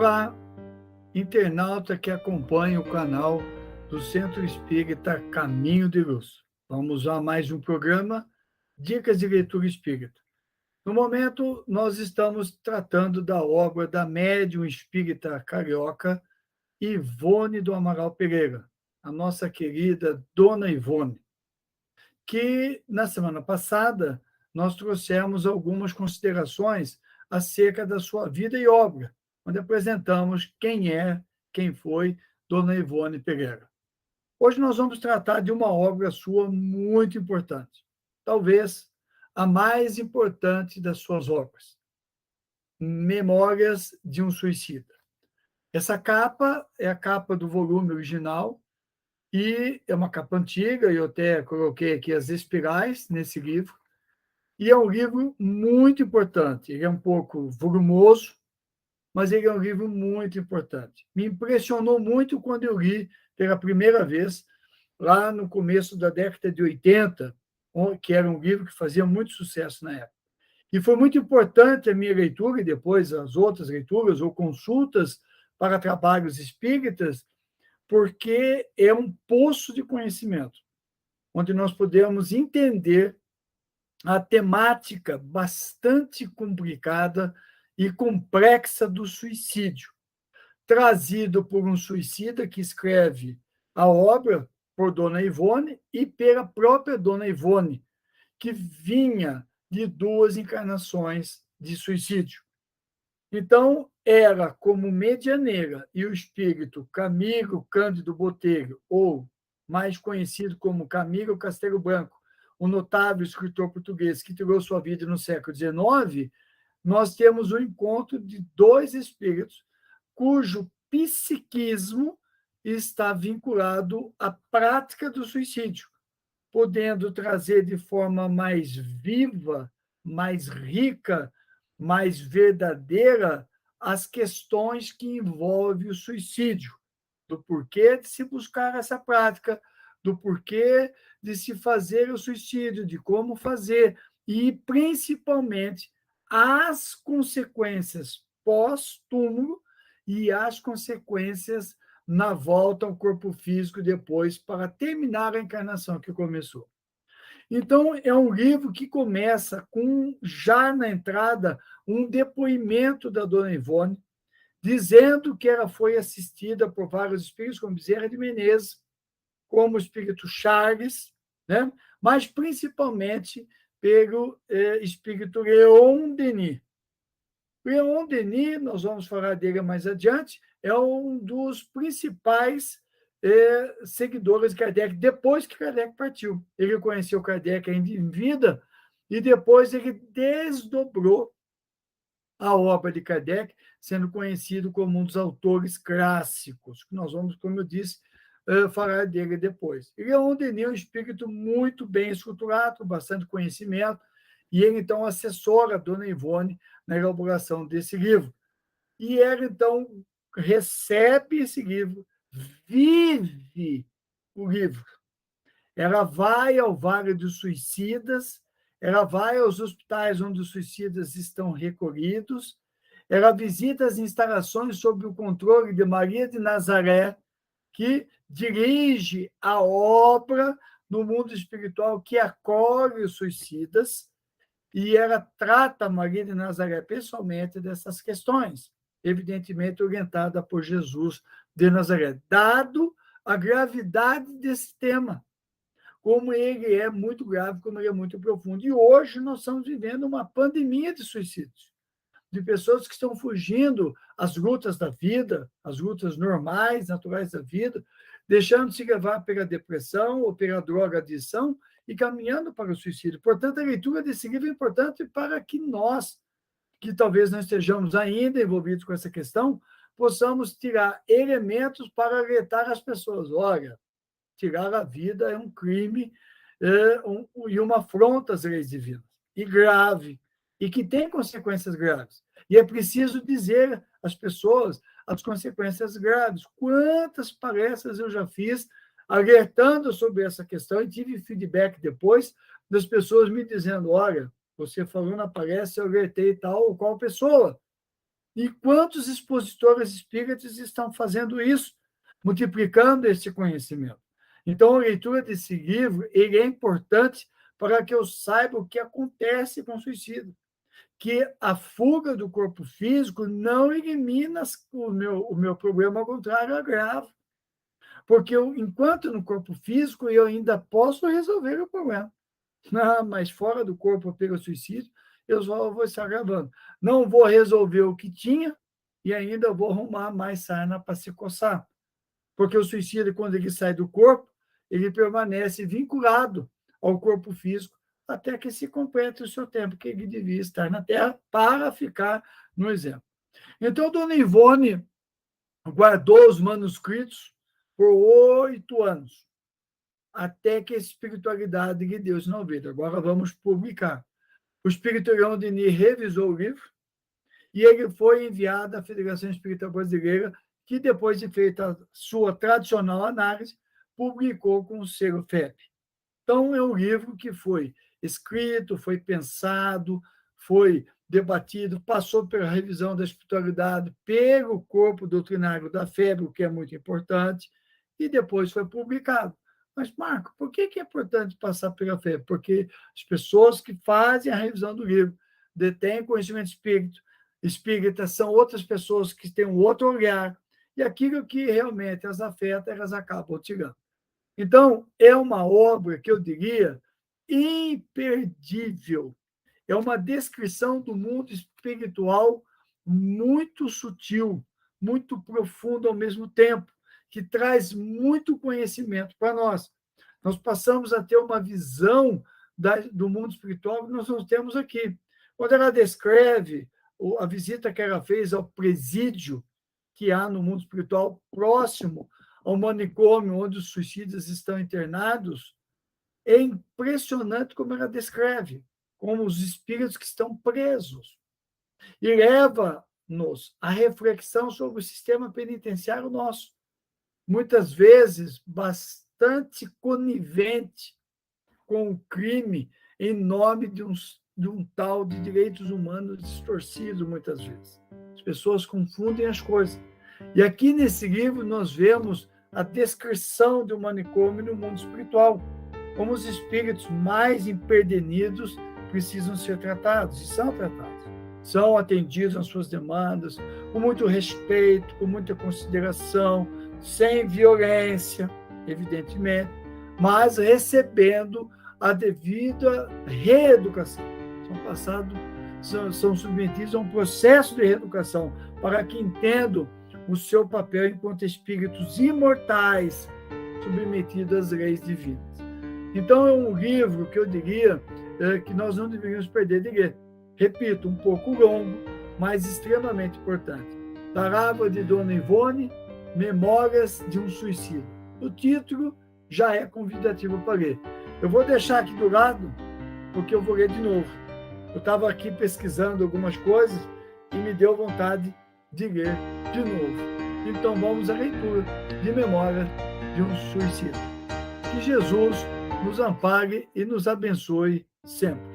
Olá, internauta que acompanha o canal do Centro Espírita Caminho de Luz. Vamos a mais um programa, Dicas de Leitura Espírita. No momento, nós estamos tratando da obra da médium espírita carioca Ivone do Amaral Pereira, a nossa querida Dona Ivone, que na semana passada nós trouxemos algumas considerações acerca da sua vida e obra, onde apresentamos quem foi Dona Ivone Pereira. Hoje nós vamos tratar de uma obra sua muito importante, talvez a mais importante das suas obras, Memórias de um Suicida. Essa capa é a capa do volume original e é uma capa antiga, eu até coloquei aqui as espirais nesse livro, e é um livro muito importante. Ele é um pouco volumoso, mas ele é um livro muito importante. Me impressionou muito quando eu li pela primeira vez, lá no começo da década de 80, que era um livro que fazia muito sucesso na época. E foi muito importante a minha leitura e depois as outras leituras ou consultas para trabalhos espíritas, porque é um poço de conhecimento, onde nós podemos entender a temática bastante complicada e complexa do suicídio, trazido por um suicida que escreve a obra por Dona Ivone e pela própria Dona Ivone, que vinha de 2 encarnações de suicídio. Então, era como medianeira e o espírito Camilo Cândido Botelho, ou mais conhecido como Camilo Castelo Branco, um notável escritor português que tirou sua vida no século XIX, nós temos o encontro de 2 espíritos cujo psiquismo está vinculado à prática do suicídio, podendo trazer de forma mais viva, mais rica, mais verdadeira as questões que envolvem o suicídio, do porquê de se buscar essa prática, do porquê de se fazer o suicídio, de como fazer, e principalmente as consequências pós-túmulo e as consequências na volta ao corpo físico depois para terminar a encarnação que começou. Então, é um livro que começa com, já na entrada, um depoimento da Dona Ivone, dizendo que ela foi assistida por vários espíritos, como Bezerra de Menezes, como o espírito Charles, né? Mas principalmente pelo espírito Leon Denis. Leon Denis, nós vamos falar dele mais adiante, é um dos principais seguidores de Kardec, depois que Kardec partiu. Ele conheceu Kardec ainda em vida, e depois ele desdobrou a obra de Kardec, sendo conhecido como um dos autores clássicos, que nós vamos, como eu disse, falar dele depois. Leon Denis é um espírito muito bem estruturado, com bastante conhecimento, e ele, então, assessora a Dona Ivone na elaboração desse livro. E ela, então, recebe esse livro, vive o livro. Ela vai ao Vale dos Suicidas, ela vai aos hospitais onde os suicidas estão recolhidos, ela visita as instalações sob o controle de Maria de Nazaré, que dirige a obra no mundo espiritual que acolhe os suicidas, e ela trata Maria de Nazaré pessoalmente dessas questões, evidentemente orientada por Jesus de Nazaré, dado a gravidade desse tema, como ele é muito grave, como ele é muito profundo. E hoje nós estamos vivendo uma pandemia de suicídios, de pessoas que estão fugindo às lutas da vida, às lutas normais, naturais da vida, deixando-se levar pela depressão ou pela drogadição e caminhando para o suicídio. Portanto, a leitura desse livro é importante para que nós, que talvez não estejamos ainda envolvidos com essa questão, possamos tirar elementos para alertar as pessoas. Olha, tirar a vida é um crime e uma afronta às leis divinas, e grave, e que tem consequências graves. E é preciso dizer às pessoas as consequências graves. Quantas palestras eu já fiz alertando sobre essa questão e tive feedback depois das pessoas me dizendo, olha, você falou na palestra, eu alertei tal ou qual pessoa. E quantos expositores espíritas estão fazendo isso, multiplicando esse conhecimento? Então, a leitura desse livro ele é importante para que eu saiba o que acontece com o suicídio, que a fuga do corpo físico não elimina o meu problema, ao contrário, agrava. Porque enquanto no corpo físico, eu ainda posso resolver o problema. Não, mas fora do corpo, pelo suicídio, eu só vou estar agravando. Não vou resolver o que tinha e ainda vou arrumar mais sarna para se coçar. Porque o suicídio, quando ele sai do corpo, ele permanece vinculado ao corpo físico até que se complete o seu tempo, que ele devia estar na Terra para ficar no exemplo. Então, Dona Ivone guardou os manuscritos por 8 anos, até que a espiritualidade lhe deu sinal verde. Agora vamos publicar. O Espírito Leão Denis revisou o livro e ele foi enviado à Federação Espírita Brasileira, que, depois de feita a sua tradicional análise, publicou com o selo FEP. Então, é um livro que foi escrito, foi pensado, foi debatido, passou pela revisão da espiritualidade, pelo corpo doutrinário da FEB, o que é muito importante, e depois foi publicado. Mas, Marco, por que é importante passar pela FEB? Porque as pessoas que fazem a revisão do livro detêm conhecimento espírita, são outras pessoas que têm um outro olhar, e aquilo que realmente as afeta, elas acabam tirando. Então, é uma obra que eu diria imperdível. É uma descrição do mundo espiritual muito sutil, muito profundo ao mesmo tempo, que traz muito conhecimento para nós. Nós passamos a ter uma visão do mundo espiritual que nós não temos aqui. Quando ela descreve a visita que ela fez ao presídio que há no mundo espiritual próximo ao manicômio onde os suicidas estão internados, é impressionante como ela descreve, como os espíritos que estão presos. E leva-nos à reflexão sobre o sistema penitenciário nosso, muitas vezes bastante conivente com o crime em nome de um tal de direitos humanos distorcido, muitas vezes. As pessoas confundem as coisas. E aqui nesse livro nós vemos a descrição do manicômio no mundo espiritual, como os espíritos mais empedernidos precisam ser tratados, e são tratados. São atendidos às suas demandas, com muito respeito, com muita consideração, sem violência, evidentemente, mas recebendo a devida reeducação. São submetidos a um processo de reeducação para que entendam o seu papel enquanto espíritos imortais submetidos às leis divinas. Então, é um livro que eu diria que nós não deveríamos perder de ler. Repito, um pouco longo, mas extremamente importante. Tarava de Dona Ivone, Memórias de um Suicídio. O título já é convidativo para ler. Eu vou deixar aqui do lado, porque eu vou ler de novo. Eu estava aqui pesquisando algumas coisas e me deu vontade de ler de novo. Então, vamos à leitura de Memória de um Suicídio. Que Jesus nos ampare e nos abençoe sempre.